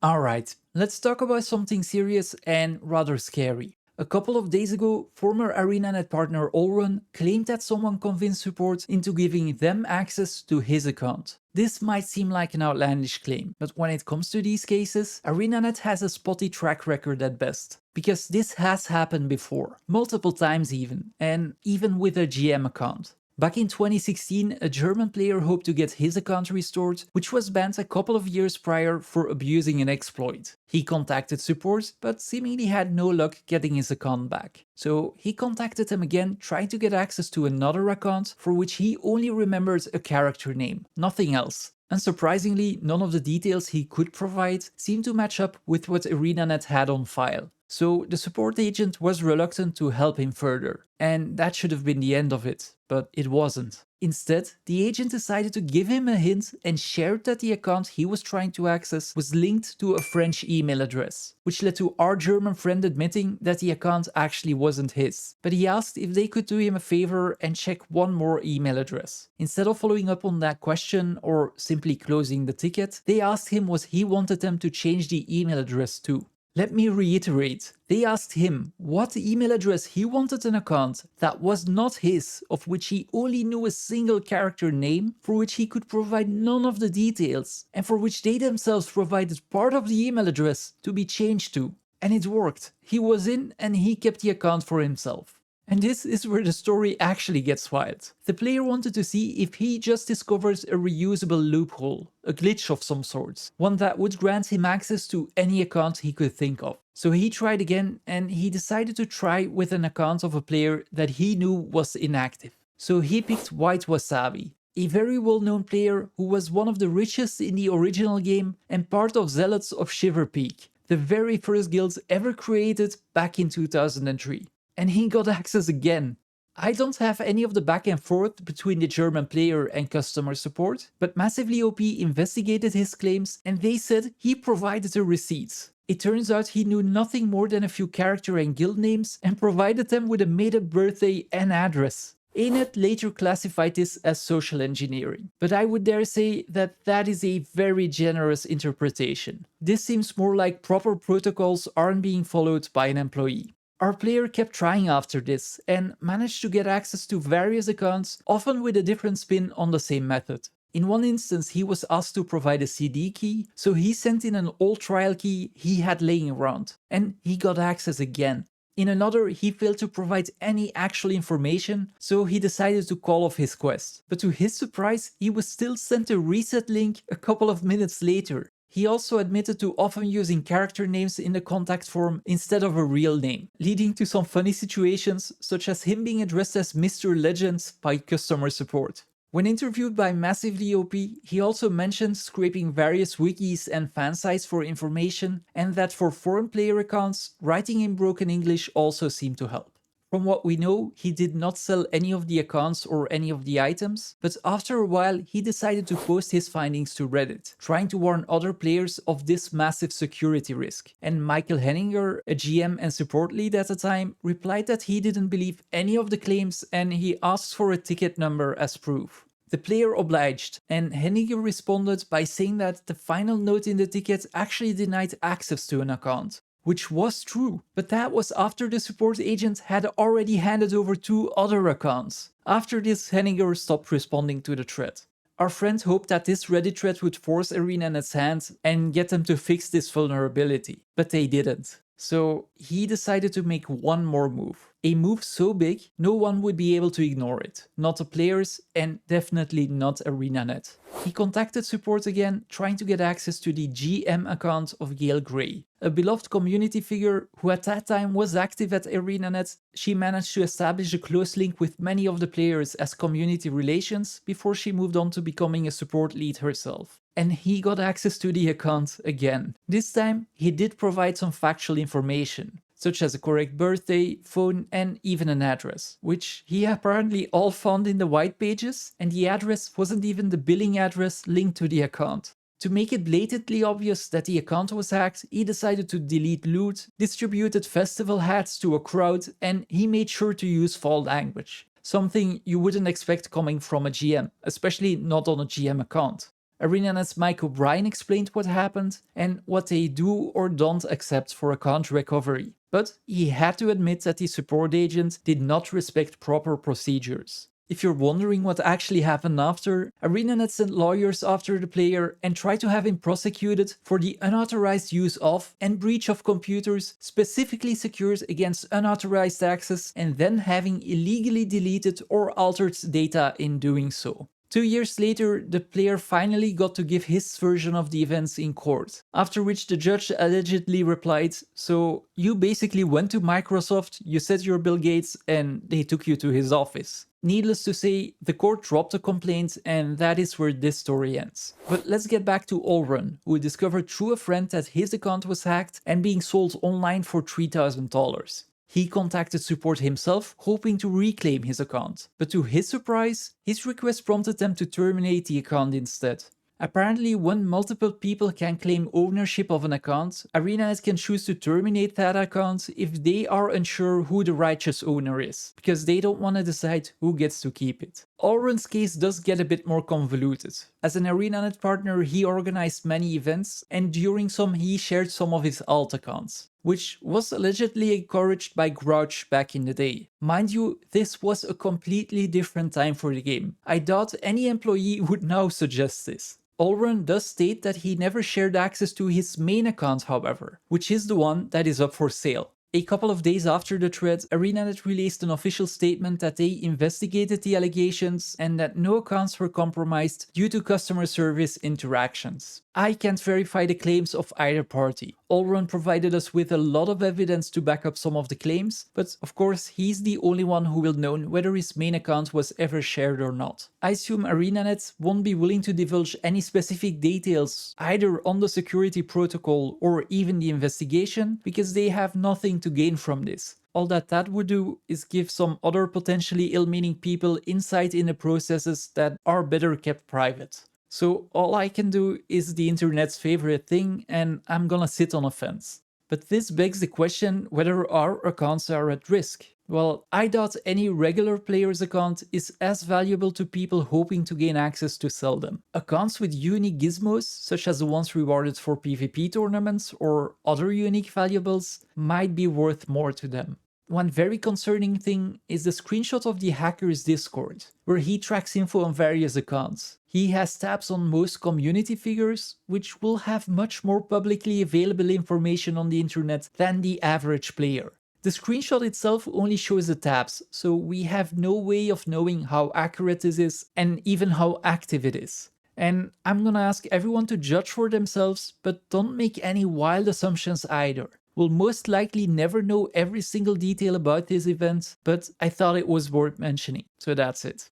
Alright, let's talk about something serious and rather scary. A couple of days ago, former ArenaNet partner Olrun claimed that someone convinced support into giving them access to his account. This might seem like an outlandish claim, but when it comes to these cases, ArenaNet has a spotty track record at best. Because this has happened before, multiple times even, and even with a GM account. Back in 2016, a German player hoped to get his account restored, which was banned a couple of years prior for abusing an exploit. He contacted support, but seemingly had no luck getting his account back. So he contacted them again, trying to get access to another account for which he only remembered a character name, nothing else. Unsurprisingly, none of the details he could provide seemed to match up with what ArenaNet had on file. So the support agent was reluctant to help him further, and that should have been the end of it, but it wasn't. Instead, the agent decided to give him a hint and shared that the account he was trying to access was linked to a French email address, which led to our German friend admitting that the account actually wasn't his. But he asked if they could do him a favor and check one more email address. Instead of following up on that question or simply closing the ticket, they asked him what he wanted them to change the email address to. Let me reiterate, they asked him what email address he wanted an account that was not his, of which he only knew a single character name, for which he could provide none of the details, and for which they themselves provided part of the email address to be changed to. And it worked. He was in and he kept the account for himself. And this is where the story actually gets wild. The player wanted to see if he just discovers a reusable loophole, a glitch of some sort, one that would grant him access to any account he could think of. So he tried again, and he decided to try with an account of a player that he knew was inactive. So he picked White Wasabi, a very well-known player who was one of the richest in the original game and part of Zealots of Shiver Peak, the very first guild ever created back in 2003. And he got access again. I don't have any of the back and forth between the German player and customer support, but Massively OP investigated his claims and they said he provided a receipt. It turns out he knew nothing more than a few character and guild names and provided them with a made-up birthday and address. ANET later classified this as social engineering, but I would dare say that that is a very generous interpretation. This seems more like proper protocols aren't being followed by an employee. Our player kept trying after this and managed to get access to various accounts, often with a different spin on the same method. In one instance, he was asked to provide a CD key, so he sent in an old trial key he had laying around, and he got access again. In another, he failed to provide any actual information, so he decided to call off his quest. But to his surprise, he was still sent a reset link a couple of minutes later. He also admitted to often using character names in the contact form instead of a real name, leading to some funny situations, such as him being addressed as Mr. Legends by customer support. When interviewed by Massively OP, he also mentioned scraping various wikis and fan sites for information, and that for foreign player accounts, writing in broken English also seemed to help. From what we know, he did not sell any of the accounts or any of the items, but after a while he decided to post his findings to Reddit, trying to warn other players of this massive security risk. And Michael Henninger, a GM and support lead at the time, replied that he didn't believe any of the claims and he asked for a ticket number as proof. The player obliged, and Henninger responded by saying that the final note in the ticket actually denied access to an account. Which was true, but that was after the support agent had already handed over 2 other accounts. After this, Henninger stopped responding to the thread. Our friend hoped that this Reddit thread would force ArenaNet's hand and get them to fix this vulnerability, but they didn't. So he decided to make one more move. A move so big, no one would be able to ignore it. Not the players, and definitely not ArenaNet. He contacted support again, trying to get access to the GM account of Gail Gray, a beloved community figure who at that time was active at ArenaNet. She managed to establish a close link with many of the players as community relations before she moved on to becoming a support lead herself. And he got access to the account again. This time, he did provide some factual information, such as a correct birthday, phone, and even an address, which he apparently all found in the white pages, and the address wasn't even the billing address linked to the account. To make it blatantly obvious that the account was hacked, he decided to delete loot, distributed festival hats to a crowd, and he made sure to use foul language. Something you wouldn't expect coming from a GM, especially not on a GM account. ArenaNet's Mike O'Brien explained what happened and what they do or don't accept for account recovery. But he had to admit that the support agent did not respect proper procedures. If you're wondering what actually happened after, ArenaNet sent lawyers after the player and tried to have him prosecuted for the unauthorized use of and breach of computers specifically secured against unauthorized access and then having illegally deleted or altered data in doing so. 2 years later, the player finally got to give his version of the events in court, after which the judge allegedly replied, "So you basically went to Microsoft, you said you're Bill Gates, and they took you to his office." Needless to say, the court dropped the complaint and that is where this story ends. But let's get back to Olrun, who discovered through a friend that his account was hacked and being sold online for $3,000. He contacted support himself, hoping to reclaim his account, but to his surprise, his request prompted them to terminate the account instead. Apparently, when multiple people can claim ownership of an account, ArenaNet can choose to terminate that account if they are unsure who the righteous owner is, because they don't want to decide who gets to keep it. Olrun's case does get a bit more convoluted. As an ArenaNet partner, he organized many events, and during some he shared some of his alt accounts, which was allegedly encouraged by Grouch back in the day. Mind you, this was a completely different time for the game. I doubt any employee would now suggest this. Olrun does state that he never shared access to his main account, however, which is the one that is up for sale. A couple of days after the thread, ArenaNet released an official statement that they investigated the allegations and that no accounts were compromised due to customer service interactions. I can't verify the claims of either party. Olrun provided us with a lot of evidence to back up some of the claims, but of course he's the only one who will know whether his main account was ever shared or not. I assume ArenaNet won't be willing to divulge any specific details either on the security protocol or even the investigation, because they have nothing to gain from this. All that would do is give some other potentially ill-meaning people insight in the processes that are better kept private. So all I can do is the internet's favorite thing, and I'm gonna sit on a fence. But this begs the question whether our accounts are at risk. Well, I doubt any regular player's account is as valuable to people hoping to gain access to sell them. Accounts with unique gizmos, such as the ones rewarded for PvP tournaments or other unique valuables, might be worth more to them. One very concerning thing is the screenshot of the hacker's Discord, where he tracks info on various accounts. He has tabs on most community figures, which will have much more publicly available information on the internet than the average player. The screenshot itself only shows the tabs, so we have no way of knowing how accurate this is and even how active it is. And I'm gonna ask everyone to judge for themselves, but don't make any wild assumptions either. We'll most likely never know every single detail about this event, but I thought it was worth mentioning, so that's it.